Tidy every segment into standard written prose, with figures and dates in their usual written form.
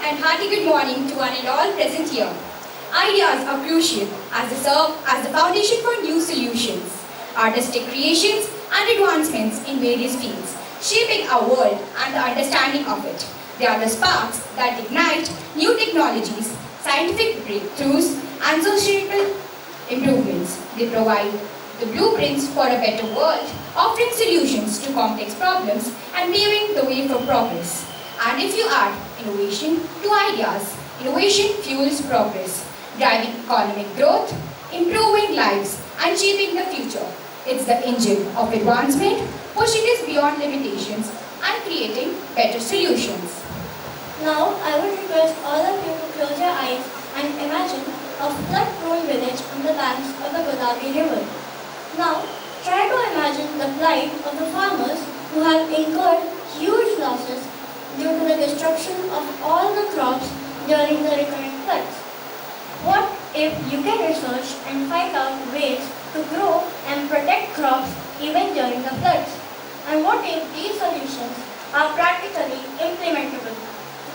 and hearty good morning to one and all present here. Ideas are crucial as they serve as the foundation for new solutions, artistic creations and advancements in various fields, shaping our world and the understanding of it. They are the sparks that ignite new technologies, scientific breakthroughs and societal improvements. They provide the blueprints for a better world, offering solutions to complex problems and paving the way for progress. And if you add innovation to ideas, innovation fuels progress, driving economic growth, improving lives, and shaping the future. It's the engine of advancement, pushing us beyond limitations and creating better solutions. Now, I would request all of you to close your eyes and imagine a flood-prone village on the banks of the Godavari River. Now, try to imagine the plight of the farmers who have incurred huge losses due to the destruction of all the crops during the recurrent floods. What if you can research and find out ways to grow and protect crops even during the floods? And what if these solutions are practically implementable?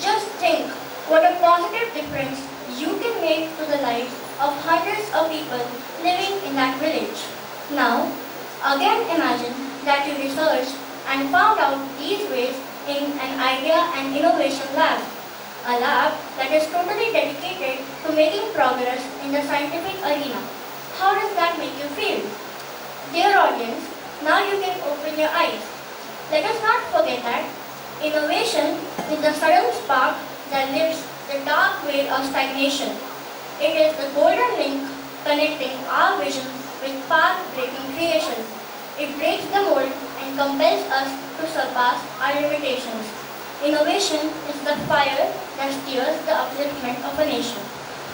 Just think what a positive difference you can make to the lives of hundreds of people living in that village. Now, again imagine that you researched and found out these ways in an idea and innovation lab. A lab that is totally dedicated to making progress in the scientific arena. How does that make you feel? Dear audience, now you can open your eyes. Let us not forget that innovation is the sudden spark that lifts the dark veil of stagnation. It is the golden link connecting our vision with path-breaking creations. It breaks the mold and compels us to surpass our limitations. Innovation is the fire that steers the upliftment of a nation.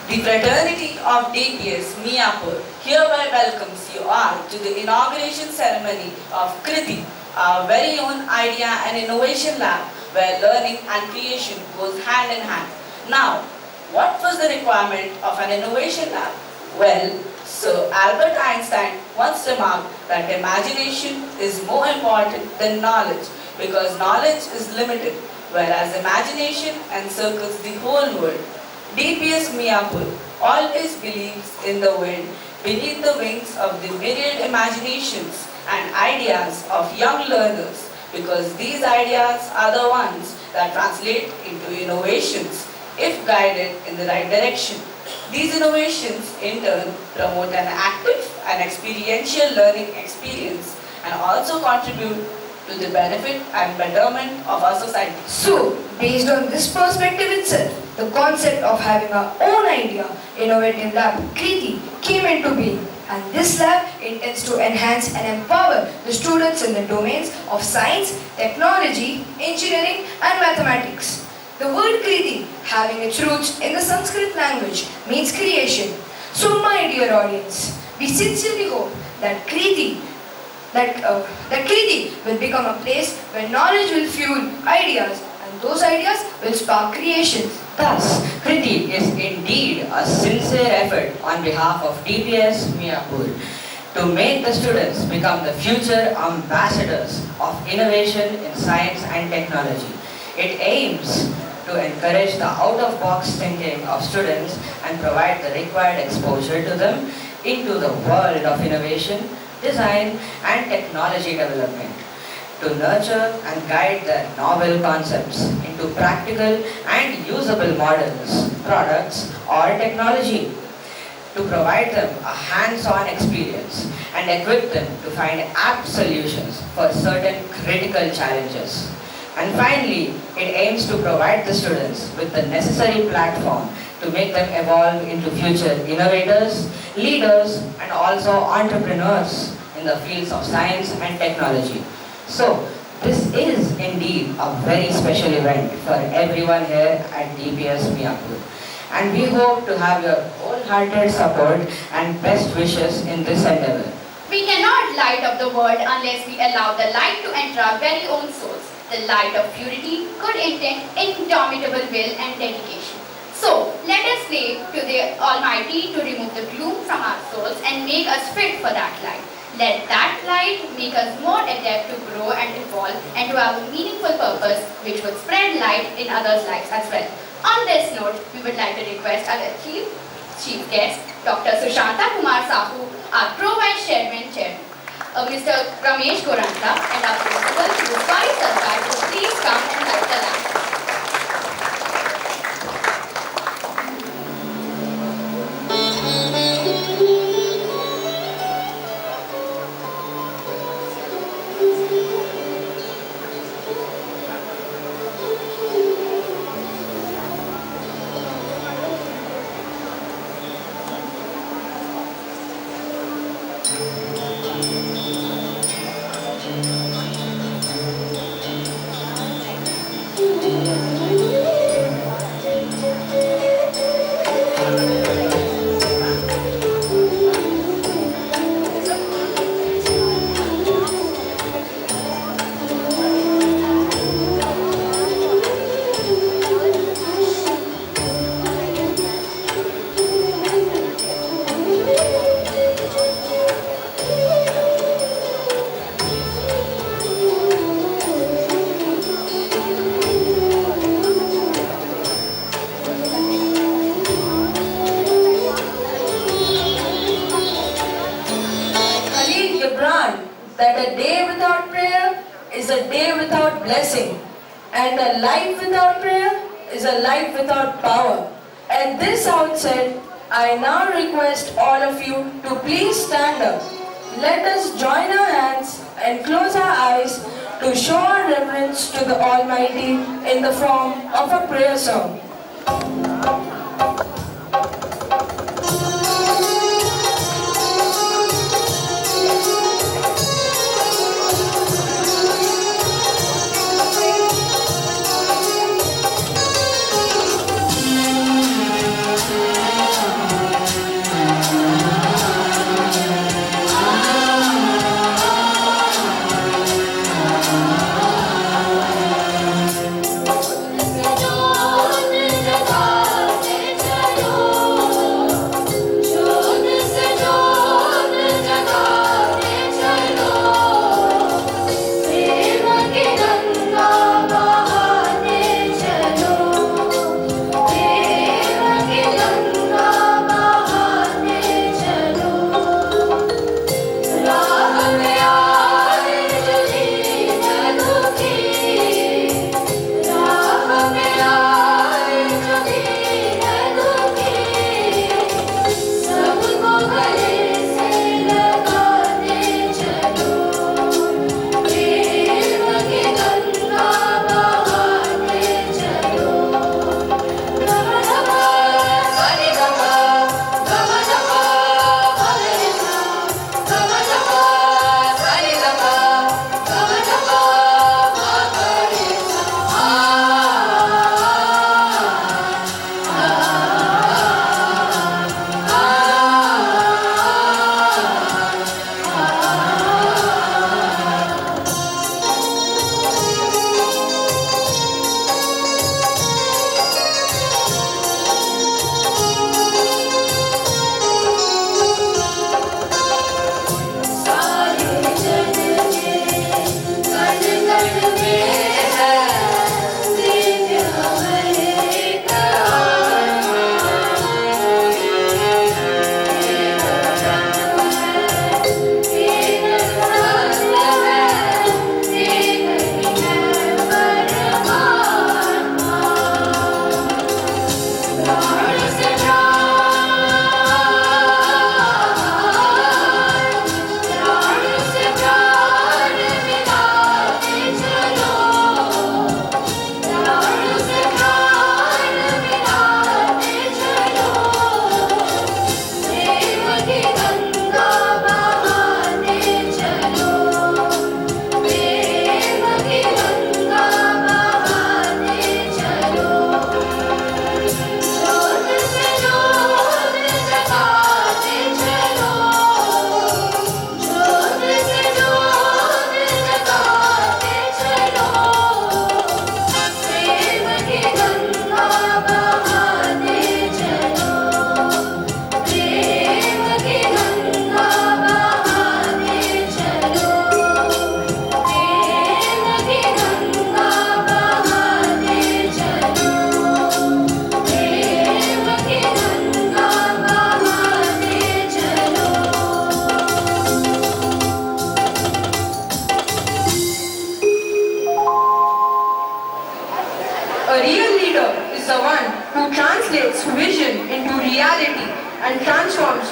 The fraternity of DPS Miapur hereby welcomes you all to the inauguration ceremony of Kirti, our very own idea and innovation lab where learning and creation goes hand in hand. Now, what was the requirement of an innovation lab? Well, Sir Albert Einstein once remarked that imagination is more important than knowledge because knowledge is limited, whereas imagination encircles the whole world. DPS Miapur always believes in the wind beneath the wings of the myriad imaginations and ideas of young learners because these ideas are the ones that translate into innovations if guided in the right direction. These innovations in turn promote an active and experiential learning experience and also contribute to the benefit and betterment of our society. So, based on this perspective itself, the concept of having our own idea, innovative lab, Kiti, came into being. And this lab intends to enhance and empower the students in the domains of science, technology, engineering and mathematics. The word Kirti, having its roots in the Sanskrit language, means creation. So my dear audience, we sincerely hope that Kirti will become a place where knowledge will fuel ideas and those ideas will spark creations. Thus, Kirti is indeed a sincere effort on behalf of DPS Miapur to make the students become the future ambassadors of innovation in science and technology. It aims to encourage the out-of-box thinking of students and provide the required exposure to them into the world of innovation, design and technology development, to nurture and guide their novel concepts into practical and usable models, products or technology, to provide them a hands-on experience and equip them to find apt solutions for certain critical challenges. And finally, it aims to provide the students with the necessary platform to make them evolve into future innovators, leaders, and also entrepreneurs in the fields of science and technology. So, this is indeed a very special event for everyone here at DPS Miapur. And we hope to have your wholehearted support and best wishes in this endeavor. We cannot light up the world unless we allow the light to enter our very own souls. The light of purity, good intent, indomitable will and dedication. So, let us pray to the Almighty to remove the gloom from our souls and make us fit for that light. Let that light make us more adept to grow and evolve and to have a meaningful purpose which would spread light in others' lives as well. On this note, we would like to request our chief guest, Dr. Sushanta Kumar Sahu, our Pro-Vice Chairman, Mr. Ramesh Goranta, and our principal, Ms. Pari Sarkar, to please come and light the lamp. That a day without prayer is a day without blessing, and a life without prayer is a life without power. At this outset, I now request all of you to please stand up. Let us join our hands and close our eyes to show our reverence to the Almighty in the form of a prayer song. Lord,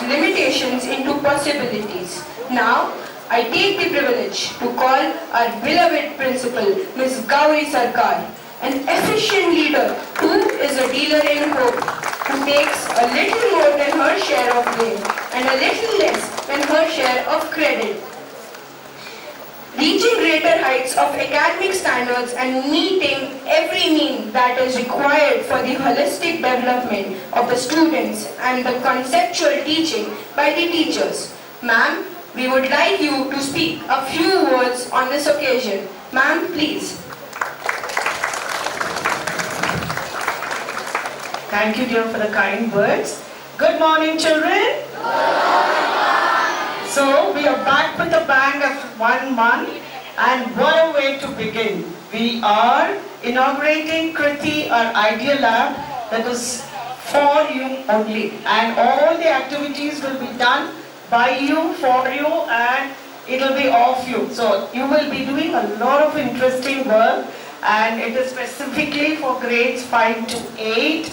limitations into possibilities. Now, I take the privilege to call our beloved principal, Ms. Gauri Sarkar, an efficient leader who is a dealer in hope, who takes a little more than her share of gain and a little less than her share of credit. Reaching greater heights of academic standards and meeting every need that is required for the holistic development of the students and the conceptual teaching by the teachers. Ma'am, we would like you to speak a few words on this occasion. Ma'am, please. Thank you, dear, for the kind words. Good morning, children. So, we are back with a bang of 1 month, and what a way to begin. We are inaugurating Kirti, our Idea Lab, that is for you only. And all the activities will be done by you, for you, and it will be of you. So, you will be doing a lot of interesting work, and it is specifically for grades 5 to 8.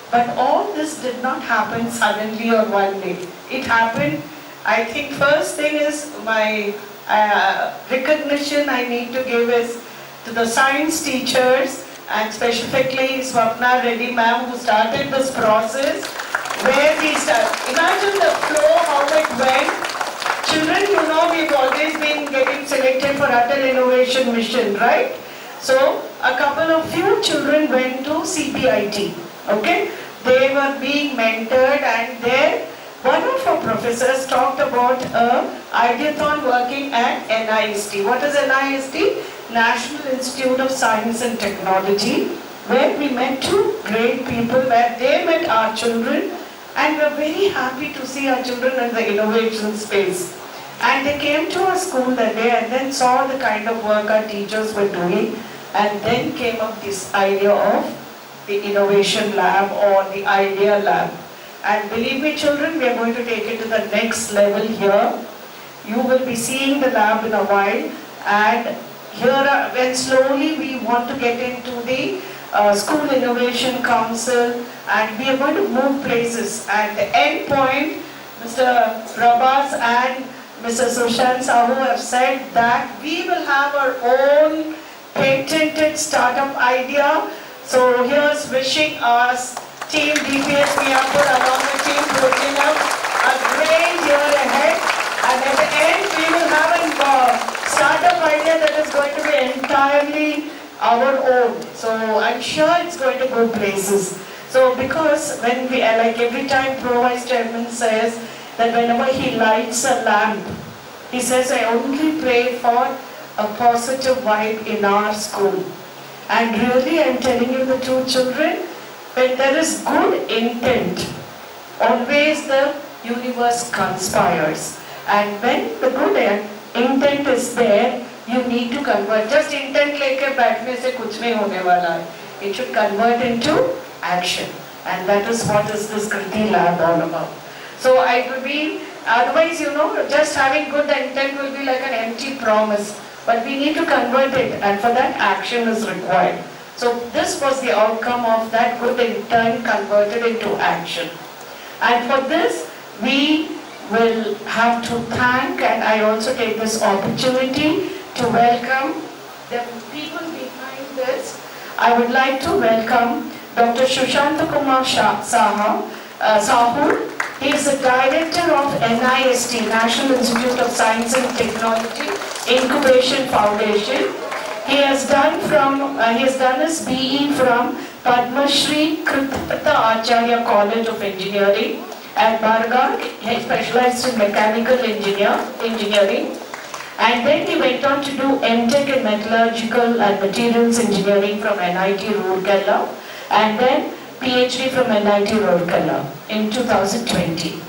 But all this did not happen suddenly or one day. It happened, I think first thing is my recognition I need to give is to the science teachers, and specifically Swapna Reddy ma'am, who started this process where we start. Imagine the flow, how it went. Children, you know, we've always been getting selected for Atal Innovation Mission, right? So a couple of few children went to CPIT, okay? They were being mentored, and there one of our professors talked about a ideathon working at NIST. What is NIST? National Institute of Science and Technology, where we met two great people, where they met our children, and we are very happy to see our children in the innovation space. And they came to our school that day and then saw the kind of work our teachers were doing, and then came up this idea of the Innovation Lab or the Idea Lab. And believe me, children, we are going to take it to the next level here. You will be seeing the lab in a while, and here when slowly we want to get into the School Innovation Council, and we are going to move places. At the end point, Mr. Prabhas and Mr. Sushant Sahu have said that we will have our own patented startup idea. So here's wishing us Team DPS Miyapur along with Team Platinum a great year ahead, and at the end we will have a startup idea that is going to be entirely our own. So I'm sure it's going to go places. So because when we, like every time Pro Vice Chairman says that whenever he lights a lamp, he says, I only pray for a positive vibe in our school. And really, I'm telling you the truth, children, when there is good intent, always the universe conspires. And when the good intent is there, you need to convert. Just intent leke baithne se kuch nahi hone wala hai. It should convert into action. And that is what is this Kirti Lab all about. So I could be, otherwise, you know, just having good intent will be like an empty promise. But we need to convert it, and for that action is required. So this was the outcome of that good intent converted into action. And for this, we will have to thank, and I also take this opportunity to welcome the people behind this. I would like to welcome Dr. Shushanta Kumar Sahu. He is the director of NIST, National Institute of Science and Technology Incubation Foundation. He has done his BE from Padma Shri Kritipata Acharya College of Engineering at Bargarh. He specialized in mechanical engineering. And then he went on to do MTech in Metallurgical and Materials Engineering from NIT Roorkela, and then PhD from NIT Roorkela in 2020.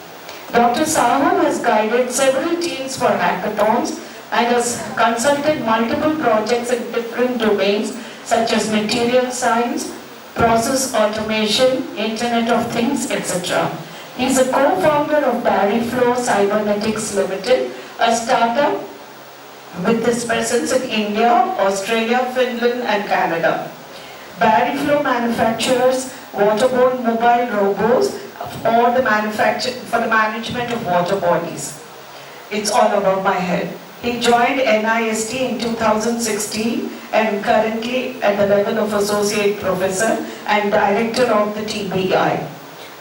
Dr. Sahu has guided several teams for hackathons and has consulted multiple projects in different domains such as material science, process automation, Internet of Things, etc. He is a co-founder of Barryflow Cybernetics Limited, a startup with its presence in India, Australia, Finland and Canada. Barryflow manufactures waterborne mobile robots for the management of water bodies. It's all above my head. He joined NIST in 2016 and currently at the level of Associate Professor and Director of the TBI.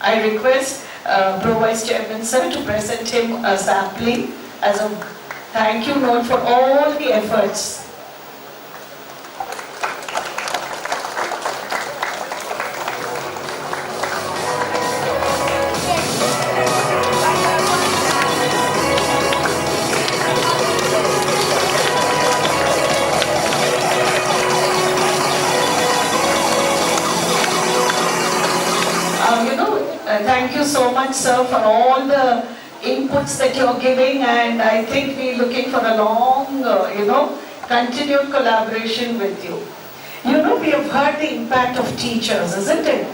I request Pro Vice Chairman Sir to present him a sampling as a thank you note for all the efforts. Thank you so much, sir, for all the inputs that you're giving, and I think we're looking for a long, continued collaboration with you. We have heard the impact of teachers, isn't it?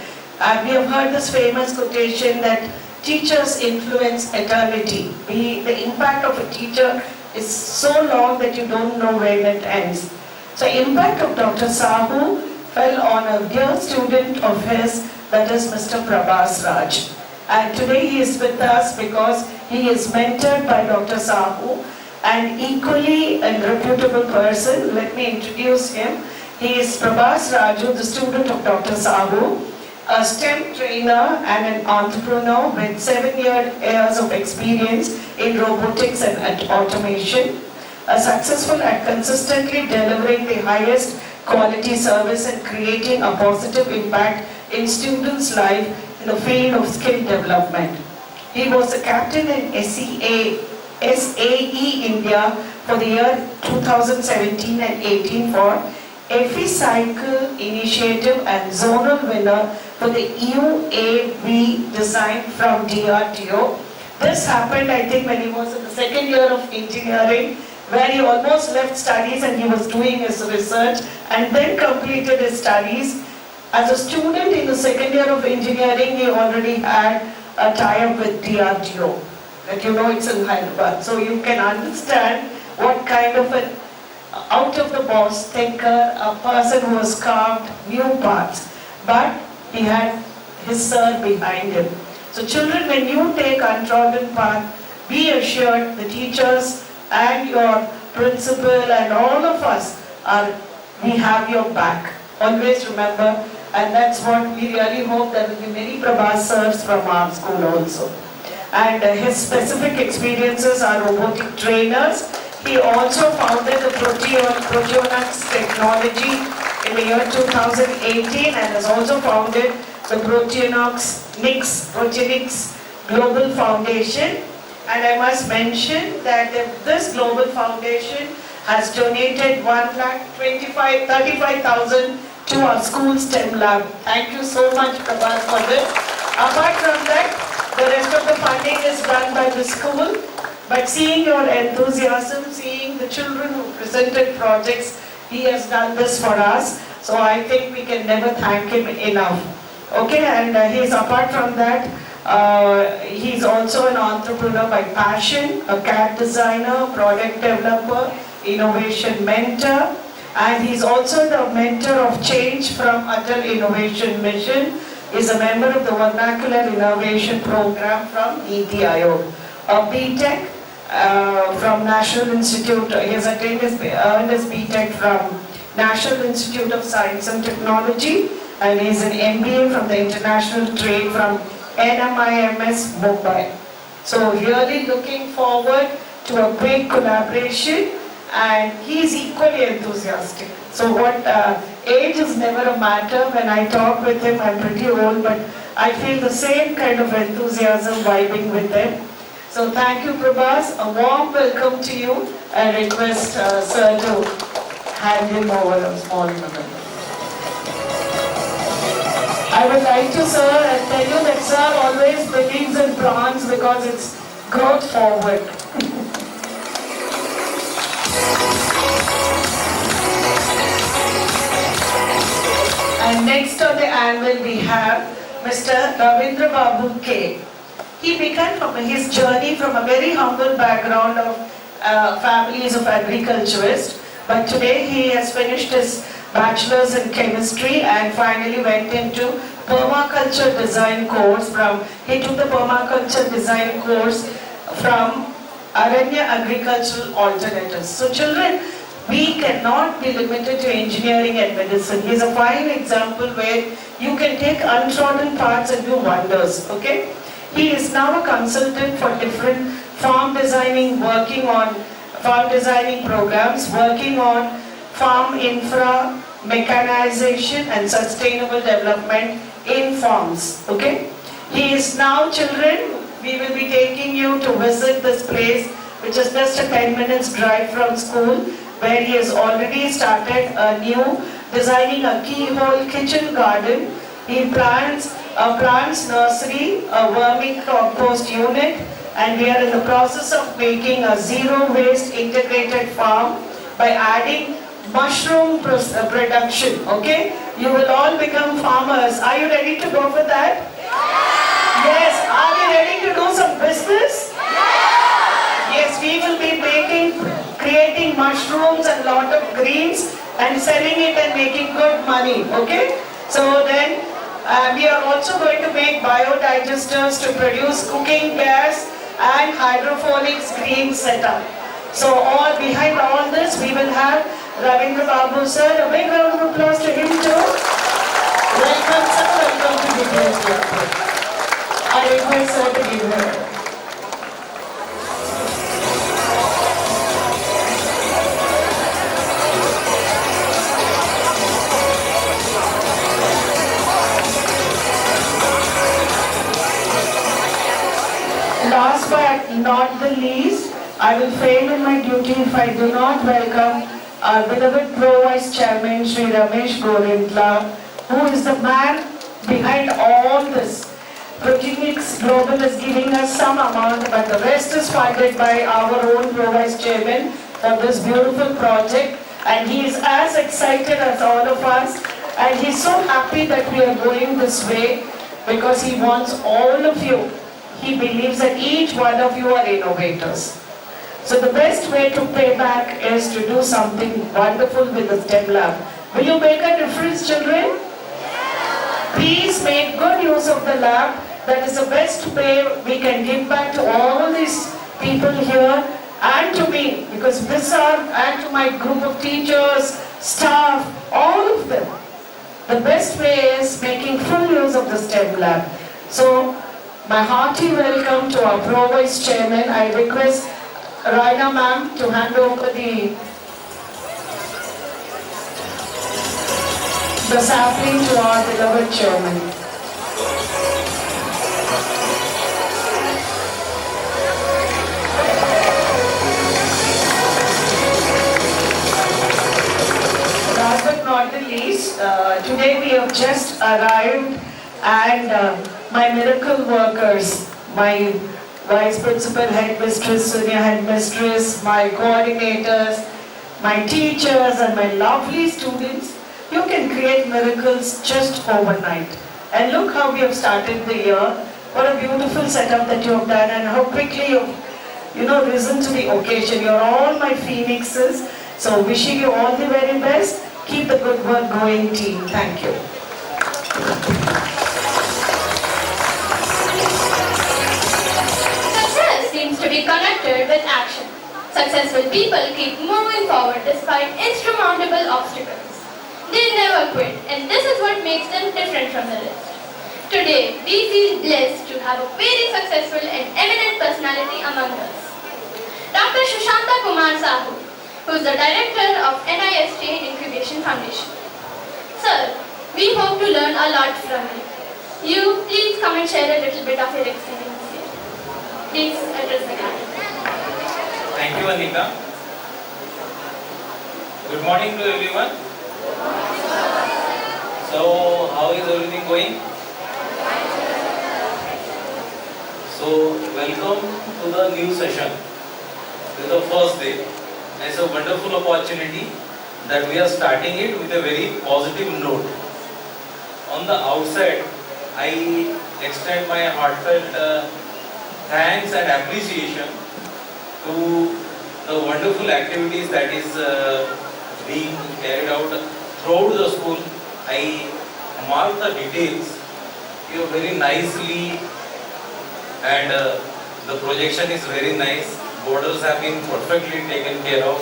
We have heard this famous quotation that teachers influence eternity. The impact of a teacher is so long that you don't know when it ends. So, impact of Dr. Sahu fell on a dear student of his, that is Mr. Prabhas Raj. And today he is with us because he is mentored by Dr. Sahu, and equally a reputable person. Let me introduce him. He is Prabhas Raju, the student of Dr. Sahu, a STEM trainer and an entrepreneur with 7 years of experience in robotics and automation, successful at consistently delivering the highest quality service and creating a positive impact in students' life in the field of skill development. He was a captain in SAE India for the year 2017 and 18 for FE Cycle Initiative and zonal winner for the UAV design from DRDO. This happened, I think, when he was in the second year of engineering, where he almost left studies and he was doing his research and then completed his studies. As a student in the second year of engineering, he already had a tie-up with DRDO. That it's in Hyderabad. So you can understand what kind of an out-of-the-box thinker, a person who has carved new paths. But he had his sir behind him. So children, when you take untrodden path, be assured the teachers and your principal and all of us we have your back. Always remember, and that's what we really hope there will be many Prabhas sirs from our school also. And his specific experiences are robotic trainers. He also founded the Proteonics technology in the year 2018 and has also founded the Proteonics Global Foundation. And I must mention that this global foundation has donated 1,35,000 to our school STEM lab. Thank you so much, Prabhas, for this. Apart from that, the rest of the funding is done by the school. But seeing your enthusiasm, seeing the children who presented projects, he has done this for us. So I think we can never thank him enough. Okay, and he's apart from that, he's also an entrepreneur by passion, a CAD designer, product developer, innovation mentor, and he's also the mentor of change from Atal Innovation Mission. He's a member of the Vernacular Innovation Program from Niti Aayog. A BTech from National Institute, he has earned his BTech from National Institute of Science and Technology, and he's an MBA from the International Trade from NMIMS Mumbai. So really looking forward to a great collaboration, and he's equally enthusiastic. So age is never a matter. When I talk with him, I'm pretty old, but I feel the same kind of enthusiasm vibing with him. So thank you, Prabhas. A warm welcome to you. I request Sir to hand him over a small moment. I would like to, sir, tell you that sir always believes in plants because it's growth forward. And next on the anvil we have Mr. Ravindra Babu K. He began from his journey from a very humble background of families of agriculturists, but today he has finished his bachelor's in chemistry and finally went into permaculture design course he took the permaculture design course from Aranya Agricultural Alternatives. So children, we cannot be limited to engineering and medicine. He is a fine example where you can take untrodden paths and do wonders, okay? He is now a consultant for different farm designing, working on farm designing programs, working on farm infra, mechanization and sustainable development in farms, okay? He is now, children, we will be taking you to visit this place, which is just a 10 minutes drive from school, where he has already started a new, designing a keyhole kitchen garden. He plants a plants nursery, a vermicompost unit, and we are in the process of making a zero waste integrated farm by adding mushroom production, okay? You will all become farmers. Are you ready to go for that? Yes. Are we ready to do some business? Yes, we will be creating mushrooms and lot of greens and selling it and making good money, okay? So then we are also going to make biodigesters to produce cooking gas and hydroponics green setup. So behind all this we will have Ravindra Babu sir. A big round of applause to him too. Welcome sir, welcome to the I request sir to give her. Last but not the least, I will fail in my duty if I do not welcome our beloved Pro Vice Chairman Sri Ramesh Gorindla, who is the man behind all this. Progenics Global is giving us some amount, but the rest is funded by our own Pro Vice Chairman for this beautiful project, and he is as excited as all of us, and he's so happy that we are going this way because he wants all of you. He believes that each one of you are innovators. So the best way to pay back is to do something wonderful with the STEM lab. Will you make a difference, children? Please make good use of the lab. That is the best way we can give back to all these people here and to me, because and to my group of teachers, staff, all of them. The best way is making full use of the STEM lab. So my hearty welcome to our Pro Vice Chairman. I request Raina ma'am to hand over the sapling to our beloved Chairman. Last but not the least, today we have just arrived and my miracle workers, my Vice Principal, Headmistress, Senior Headmistress, my coordinators, my teachers and my lovely students, you can create miracles just overnight. And look how we have started the year. What a beautiful setup that you have done and how quickly you've risen to the occasion. You're all my phoenixes. So wishing you all the very best. Keep the good work going, team. Thank you. Success seems to be connected with action. Successful people keep moving forward despite insurmountable obstacles. They never quit, and this is what makes them different from the rest. Today, we feel blessed to have a very successful and eminent personality among us. Dr. Sushanta Kumar Sahu, who is the Director of NIST Incubation Foundation. Sir, we hope to learn a lot from you. You, please come and share a little bit of your experience here. Please address the gathering. Thank you, Anika. Good morning to everyone. So, how is everything going? So, welcome to the new session. This is the first day. It's a wonderful opportunity that we are starting it with a very positive note. On the outset, I extend my heartfelt thanks and appreciation to the wonderful activities that is being carried out throughout the school. I mark the details you very nicely, and the projection is very nice. Borders have been perfectly taken care of.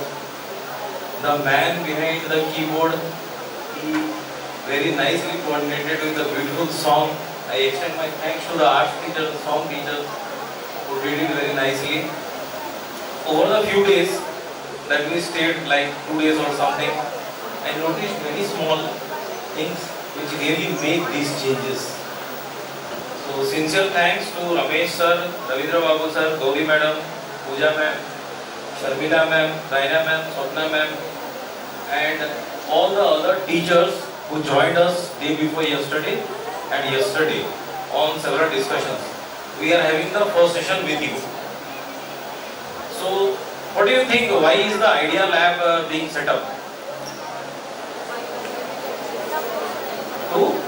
The man behind the keyboard, he very nicely coordinated with a beautiful song. I extend my thanks to the art teacher, the song teacher, who did it very nicely. Over the few days that we stayed, like 2 days or something, I noticed many small things which really make these changes. So sincere thanks to Ramesh sir, Ravindra Babu sir, Gauri madam, Pooja ma'am, Sharmila ma'am, Raina ma'am, Swapna ma'am, and all the other teachers who joined us day before yesterday and yesterday on several discussions. We are having the first session with you. So, what do you think? Why is the Idea Lab being set up? Who?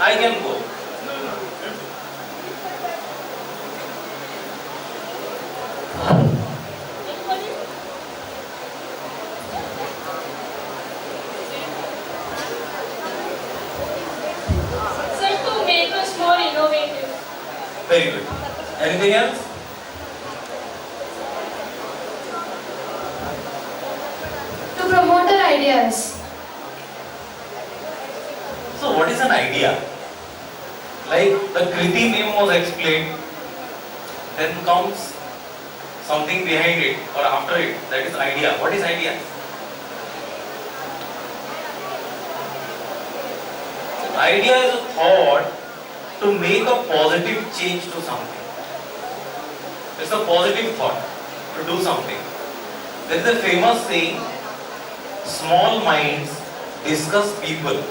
I can go. Sir, to make us more innovative. Very good. Anything else? To promote our ideas. So, what is an idea? Like the Kriti name was explained, then comes something behind it or after it, that is idea. What is idea? Idea is a thought to make a positive change to something. It's a positive thought to do something. There is a famous saying, small minds discuss people,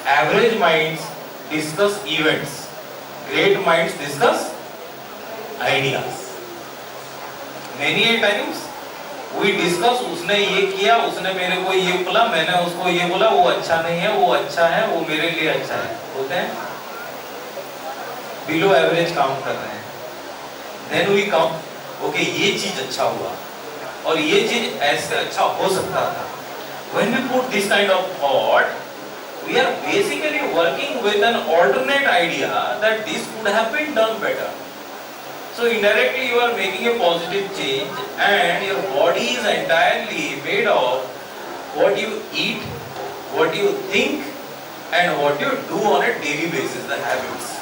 average minds discuss events, great minds discuss ideas. Many a times we discuss, उसने ये किया, उसने मेरे को ये बोला, मैंने उसको ये बोला, वो अच्छा नहीं है, वो अच्छा है, वो मेरे लिए अच्छा है, होते हैं बिलो एवरेज काम कर रहे हैं. Then we come, okay, ये चीज अच्छा हुआ और ये चीज ऐसे अच्छा हो सकता था. When we put this kind of thought, we are basically working with an alternate idea that this could have been done better. So indirectly you are making a positive change, and your body is entirely made of what you eat, what you think, and what you do on a daily basis, the habits.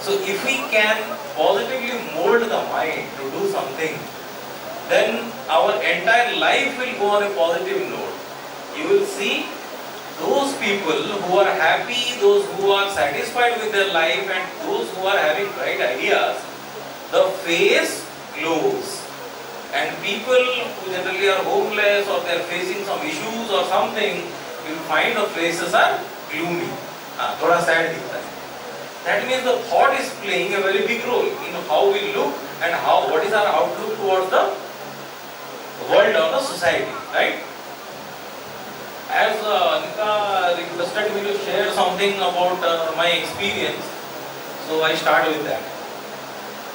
So if we can positively mold the mind to do something, then our entire life will go on a positive note. You will see those people who are happy, those who are satisfied with their life, and those who are having bright ideas, the face glows. And people who generally are homeless or they are facing some issues or something, you will find the faces are gloomy. थोड़ा sad दिखता है. That means the thought is playing a very big role in how we look and what is our outlook towards the world or the society, right? As Anita requested me to share something about my experience, so I start with that.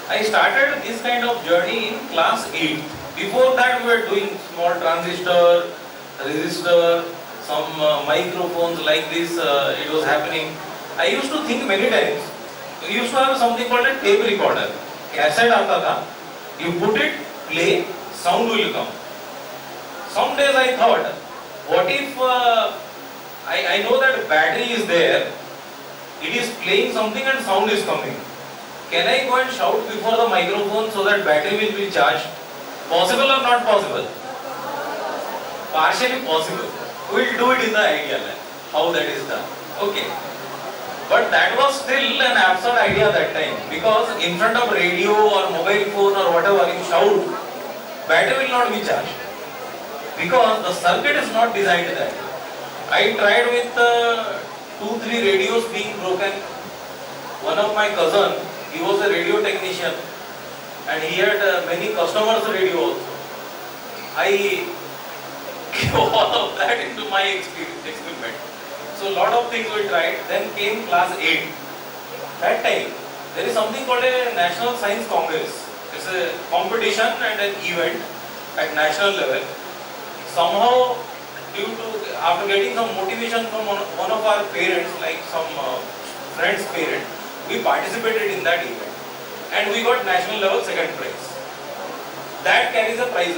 I started this kind of journey in class 8. Before that we were doing small transistor, resistor, some microphones like this, it was happening. I used to think many times, we used to have something called a tape recorder. Cassette आता था, you put it, play, sound will come. Some days I thought, what if I know that battery is there, it is playing something and sound is coming. Can I go and shout before the microphone so that battery will be charged? Possible or not possible? Partially possible. We will do it in the Idea Lab, how that is done. Okay. But that was still an absurd idea that time, because in front of radio or mobile phone or whatever you shout, battery will not be charged, because the circuit is not designed that. I tried with 2-3 radios being broken. One of my cousin, he was a radio technician and he had many customers' radio also. I gave all of that into my experiment. So a lot of things we tried. Then came class 8. That time, there is something called a National Science Congress. It's a competition and an event at national level. Somehow after getting some motivation from one of our parents, like some friend's parent, we participated in that event and we got national level second prize. That carries a prize,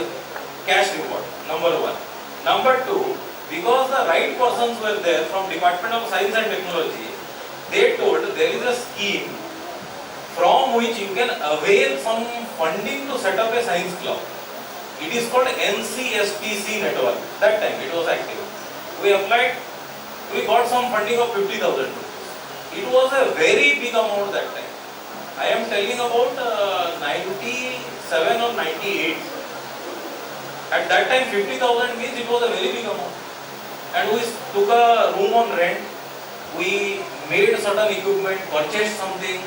cash reward, number one. Number two, because the right persons were there from Department of Science and Technology, they told there is a scheme from which you can avail some funding to set up a science club. It is called NCSTC network. That time it was active. We applied, we got some funding of 50,000 rupees. It was a very big amount that time. I am telling about 97 or 98. At that time 50,000 means it was a very big amount. And we took a room on rent. We made certain equipment, purchased something,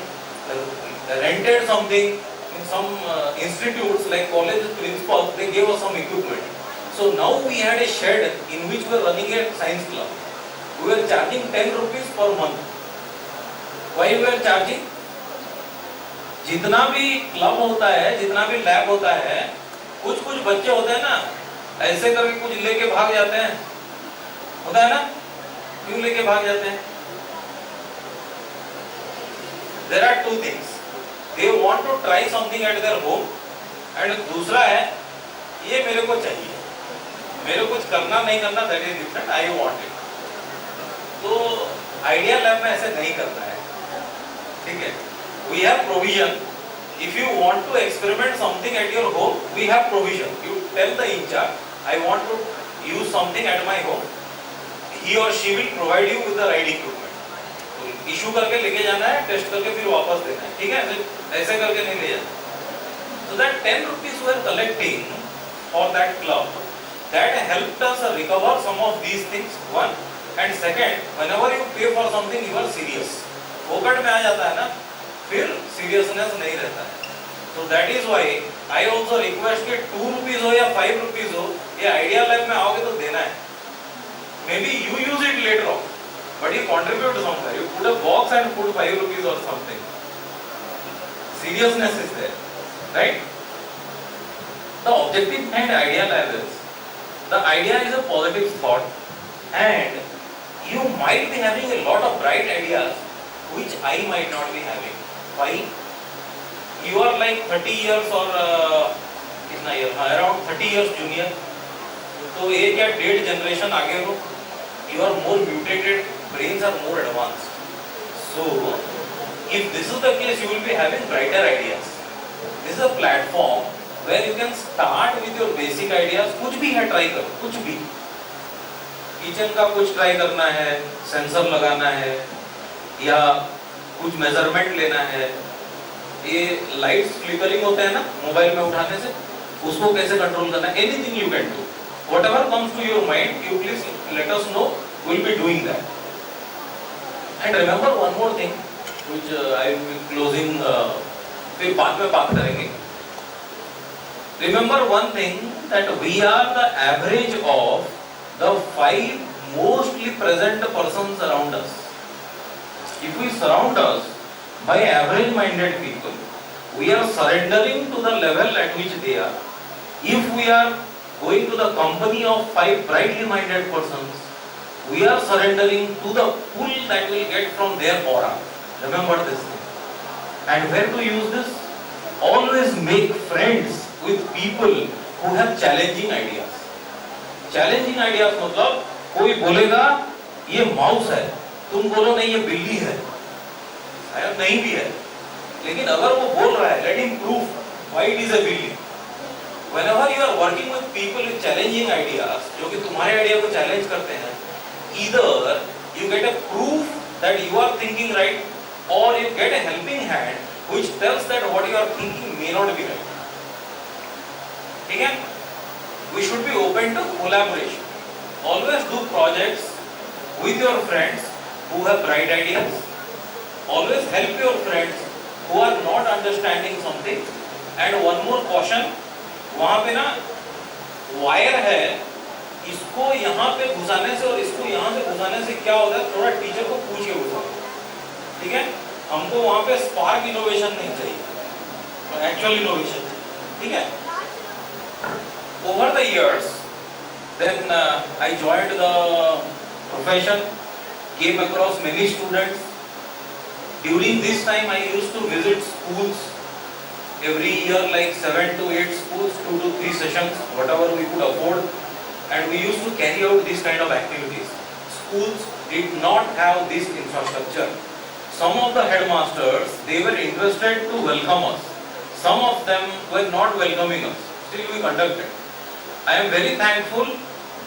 rented something. In some institutes like college principals, they gave us some equipment. So now we had a shed in which we were running a science club. We were charging 10 rupees per month. Why we were charging? जितना भी club होता है, जितना भी lab होता है, कुछ कुछ बच्चे होते हैं ना, ऐसे करके कुछ लेके भाग जाते हैं, होता है ना? क्यों लेके भाग जाते हैं? There are two things. They want to try something at their home, and दूसरा है ये मेरे को चाहिए, मेरे कुछ करना नहीं करना, that is different. I want it. तो आइडिया लैब में ऐसे नहीं करना है, ठीक है? We have provision. If you want to experiment something at your home, we have provision. You tell the in charge, I want to use something at my home. He or she will provide you with the right equipment. Issue करके लेके जाना है, test करके फिर वापस देना है, ठीक है? ऐसे करके नहीं ले जाना. So that 10 rupees we are collecting for that club, that helped us recover some of these things. One, and second, whenever you pay for something, you are serious. फोकट में आ जाता है ना, फिर seriousness नहीं रहता है. So that is why I also request कि 2 rupees हो या 5 rupees हो, ये आइडिया लैब में आओगे तो देना है. Maybe you use it later on. But you contribute somewhere. You put a box and put 5 rupees or something. Seriousness is there, right? The objective behind idea lab is, the idea is a positive thought, and you might be having a lot of bright ideas which I might not be having. Why? You are like 30 years or कितना year? Around 30 years junior. तो एक या 1.5 generation आगे हो. You are more mutated. Brains are more advanced. So, if this is the case, you will be having brighter ideas. This is a platform where you can start with your basic ideas. कुछ भी है try करो, कुछ भी. Kitchen का कुछ try करना है, sensor लगाना है, या कुछ measurement लेना है. ये lights flickering होते हैं ना, मोबाइल में उठाने से, उसको कैसे control करना है? Anything you can do. Whatever comes to your mind, you please let us know. We'll be doing that. And remember one more thing, which I will be closing. फिर बाद में बात करेंगे. Remember one thing, that we are the average of the 5 mostly present persons around us. If we surround us by average-minded people, we are surrendering to the level at which they are. If we are going to the company of 5 brightly-minded persons, we are surrendering to the pull that we will get from their aura. Remember this thing. And where to use this? Always make friends with people who have challenging ideas. Challenging ideas मतलब कोई बोलेगा ये mouse है, तुम बोलो नहीं ये बिल्ली है, शायद नहीं भी है, लेकिन अगर वो बोल रहा है, let him prove why it is a बिल्ली. Whenever you are working with people with challenging ideas, जो कि तुम्हारे आइडिया को चैलेंज करते हैं, either you get a proof that you are thinking right, or you get a helping hand which tells that what you are thinking may not be right. ठीक है? We should be open to collaboration. Always do projects with your friends who have bright ideas. Always help your friends who are not understanding something. And one more caution, वहाँ पे ना wire है, इसको यहाँ पे घुसाने से और इसको यहाँ से घुसाने से क्या होता है, थोड़ा टीचर को पूछ के घुसाओ, ठीक है? हमको वहाँ पे स्पार्क इनोवेशन नहीं चाहिए, एक्चुअल इनोवेशन, ठीक है? Over the years, Then I joined the profession, came across many students. During this time I used to visit schools every year, like 7 to 8 schools, 2 to 3 sessions, whatever we could afford, and we used to carry out these kind of activities. Schools did not have this infrastructure. Some of the headmasters, they were interested to welcome us. Some of them were not welcoming us. Still we conducted. I am very thankful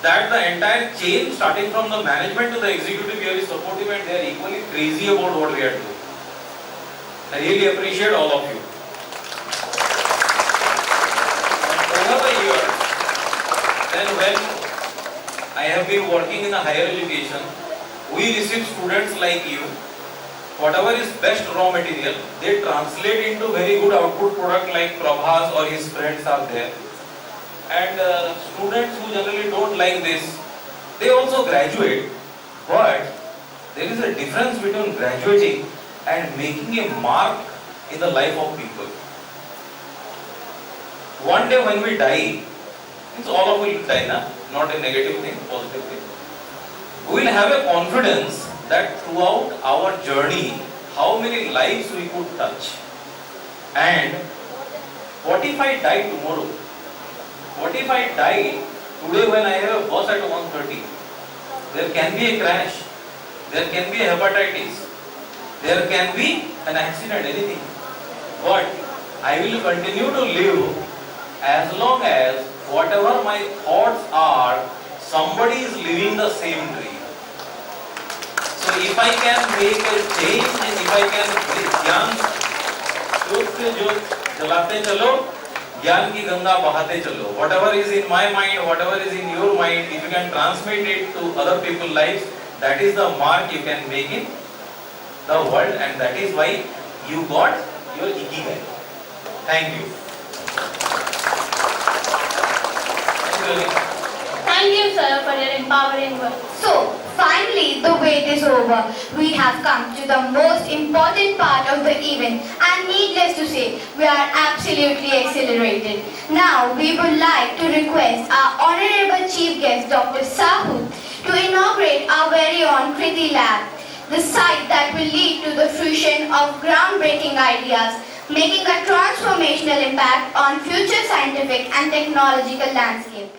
that the entire chain, starting from the management to the executive, here is supportive and they are equally crazy about what we are doing. I really appreciate all of you. Over the years, then when I have been working in a higher education, we receive students like you. Whatever is best raw material, they translate into very good output product like Prabhas or his friends are there. And students who generally don't like this, they also graduate. But there is a difference between graduating and making a mark in the life of people. One day when we die, it's all of us will die, not a negative thing, positive thing. We will have a confidence that throughout our journey, how many lives we could touch. And what if I die tomorrow? What if I die today when I have a bus at 1:30? There can be a crash. There can be a hepatitis. There can be an accident, anything. But I will continue to live as long as whatever my thoughts are, somebody is living the same dream. So if I can make a change and if I can ज्ञान जोत से जोत जलाते चलो, ज्ञान की गंगा बहाते चलो. Whatever is in my mind, whatever is in your mind, if you can transmit it to other people's lives, that is the mark you can make in the world, and that is why you got your ikigai. Thank you. Thank you, sir, for your empowering words. So, finally, the wait is over. We have come to the most important part of the event, and needless to say, we are absolutely exhilarated. Now, we would like to request our Honorable Chief Guest, Dr. Sahu, to inaugurate our very own Kriti Lab, the site that will lead to the fruition of groundbreaking ideas, making a transformational impact on future scientific and technological landscape.